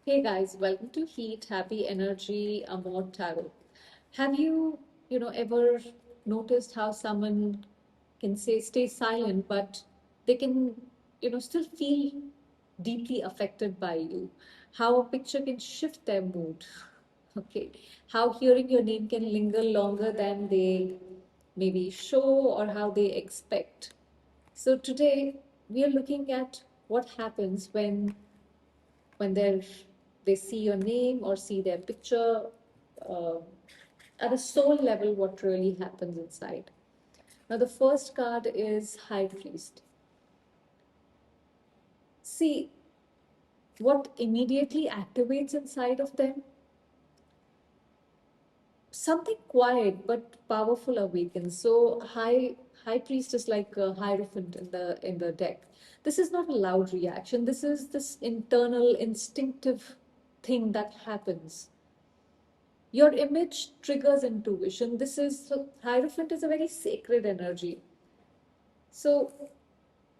Hey guys, welcome to Heat, Happy Energy, Amor Tarot. Have ever noticed how someone can stay silent, but they can, still feel deeply affected by you? How a picture can shift their mood. Okay. How hearing your name can linger longer than they maybe show or how they expect. So today we are looking at what happens when they see your name or see their picture, uh, at a soul level, what really happens inside. Now, the first card is High Priest. See, what immediately activates inside of them, something quiet but powerful awakens. So high priest is like a hierophant in the deck. This is not a loud reaction. This is this internal instinctive thing that happens. Your image triggers intuition. This is so Hierophant is a very sacred energy. So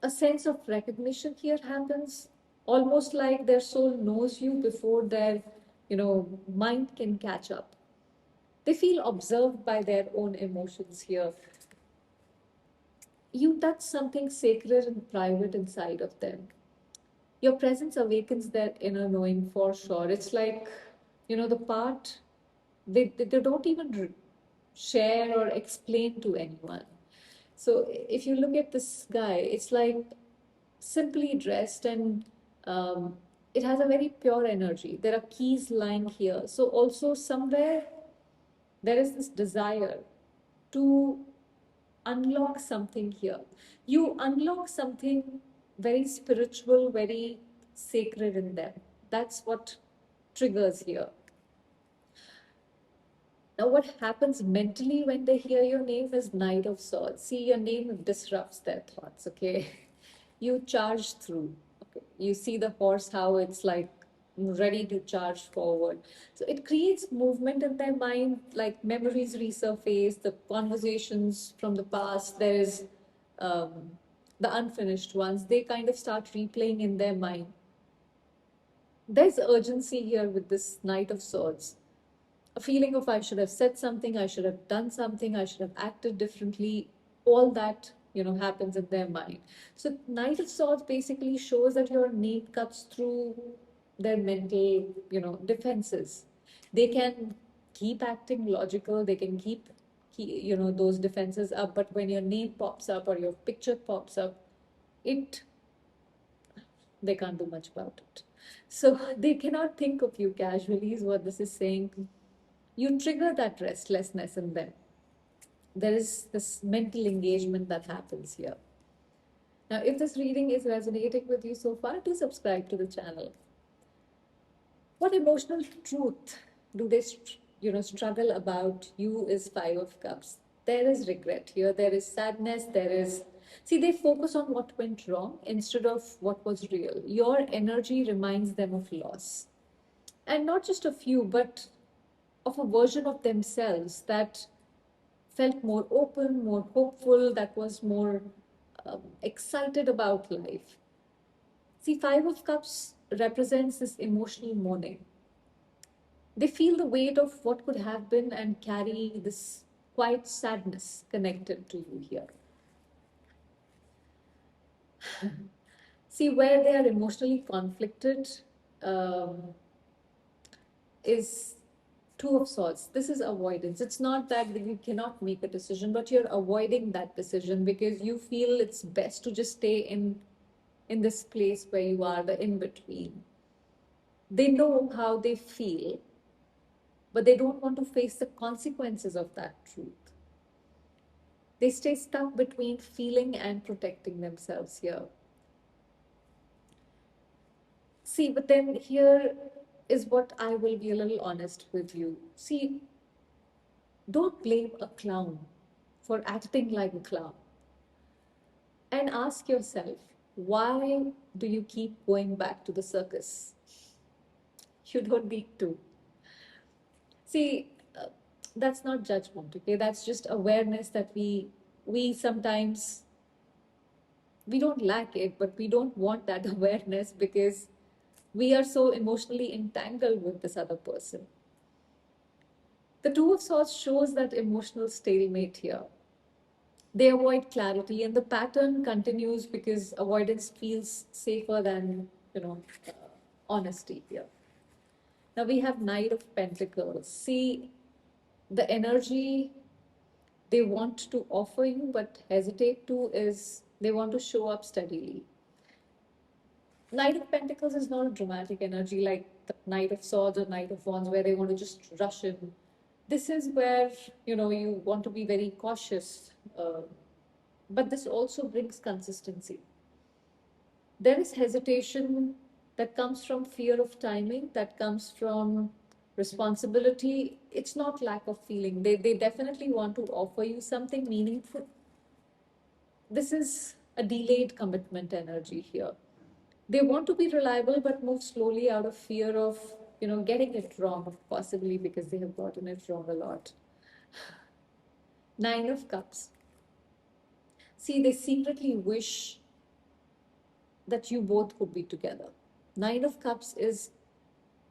a sense of recognition here happens, almost like their soul knows you before their, mind can catch up. They feel observed by their own emotions here. You touch something sacred and private inside of them. Your presence awakens their inner knowing for sure. It's like, the part they don't even share or explain to anyone. So if you look at this guy, it's like simply dressed and um, it has a very pure energy. There are keys lying here. So also somewhere there is this desire to unlock something here. You unlock something very spiritual, very sacred in them. That's what triggers here. Now, what happens mentally when they hear your name is Knight of Swords. See, your name disrupts their thoughts, okay? You charge through. Okay? You see the horse, how it's like ready to charge forward. So it creates movement in their mind, like memories resurface, the conversations from the past. There is um, the unfinished ones. They kind of start replaying in their mind. There's urgency here with this Knight of Swords, a feeling of I should have said something, I should have done something, I should have acted differently. All that, happens in their mind. So Knight of Swords basically shows that your name cuts through their mental, defenses. They can keep acting logical, they can keep, those defenses up, but when your name pops up or your picture pops up, it they can't do much about it. So they cannot think of you casually, is what this is saying. You trigger that restlessness in them. There is this mental engagement that happens here. Now, if this reading is resonating with you so far, do subscribe to the channel. What emotional truth do they, struggle about you is Five of Cups. There is regret here. There is sadness. There is, see, they focus on what went wrong instead of what was real. Your energy reminds them of loss. And not just of you, but of a version of themselves that felt more open, more hopeful, that was more excited about life. See, Five of Cups represents this emotional mourning. They feel the weight of what could have been and carry this quiet sadness connected to you here. See, where they are emotionally conflicted um, is Two of Swords. This is avoidance. It's not that you cannot make a decision, but you're avoiding that decision because you feel it's best to just stay in this place where you are, the in between. They know how they feel, but they don't want to face the consequences of that truth. They stay stuck between feeling and protecting themselves here. See, but then here is what I will be a little honest with you. See, don't blame a clown for acting like a clown. And ask yourself, why do you keep going back to the circus? You don't need to. See, that's not judgment, okay? That's just awareness that we sometimes we don't lack it, but we don't want that awareness because We are so emotionally entangled with this other person. The Two of Swords shows that emotional stalemate here. They avoid clarity, and the pattern continues because avoidance feels safer than, you know, uh, honesty here. Now we have Knight of Pentacles. See, the energy they want to offer you but hesitate to is they want to show up steadily. Knight of Pentacles is not a dramatic energy like the Knight of Swords or Knight of Wands where they want to just rush in. This is where, you know, you want to be very cautious, but this also brings consistency. There is hesitation that comes from fear of timing, that comes from responsibility. It's not lack of feeling. They definitely want to offer you something meaningful. This is a delayed commitment energy here. They want to be reliable but move slowly out of fear of, you know, getting it wrong, possibly because they have gotten it wrong a lot. Nine of Cups. See, they secretly wish that you both could be together. Nine of Cups is,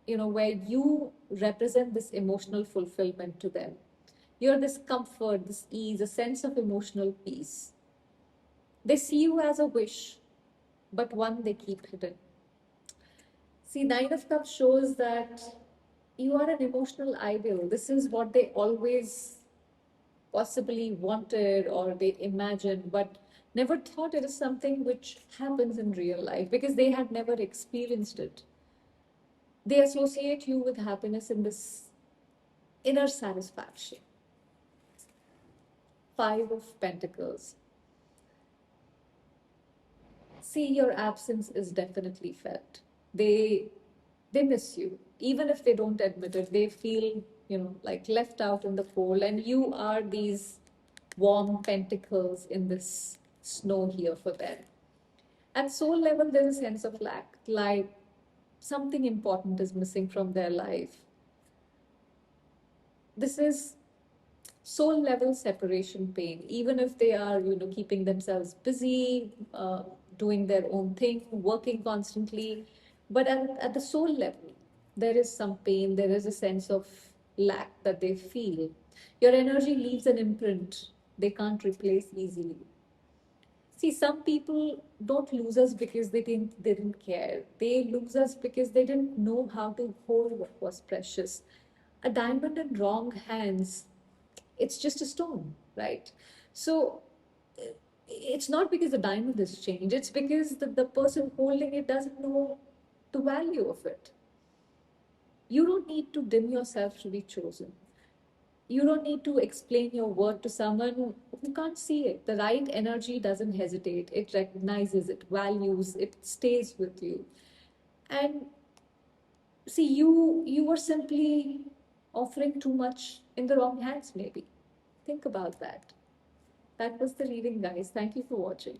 you know, where you represent this emotional fulfillment to them. You're this comfort, this ease, a sense of emotional peace. They see you as a wish, but one they keep hidden. See, Nine of Cups shows that you are an emotional ideal. This is what they always possibly wanted or they imagined, but never thought it is something which happens in real life because they had never experienced it. They associate you with happiness in this inner satisfaction. Five of Pentacles. See, your absence is definitely felt. They miss you. Even if they don't admit it, they feel, you know, like left out in the cold. And you are these warm pentacles in this snow here for them. At soul level, there's a sense of lack, like something important is missing from their life. This is soul level separation pain, even if they are, you know, keeping themselves busy, doing their own thing, working constantly. But at the soul level, there is some pain, there is a sense of lack that they feel. Your energy leaves an imprint they can't replace easily. See, some people don't lose us because they didn't care. They lose us because they didn't know how to hold what was precious. A diamond in wrong hands, it's just a stone, right? So it's not because the diamond has changed, it's because the person holding it doesn't know the value of it. You don't need to dim yourself to be chosen. You don't need to explain your worth to someone who can't see it. The right energy doesn't hesitate, it recognizes, it values, it stays with you. And see, you were simply offering too much in the wrong hands, maybe. Think about that. That was the reading, guys. Thank you for watching.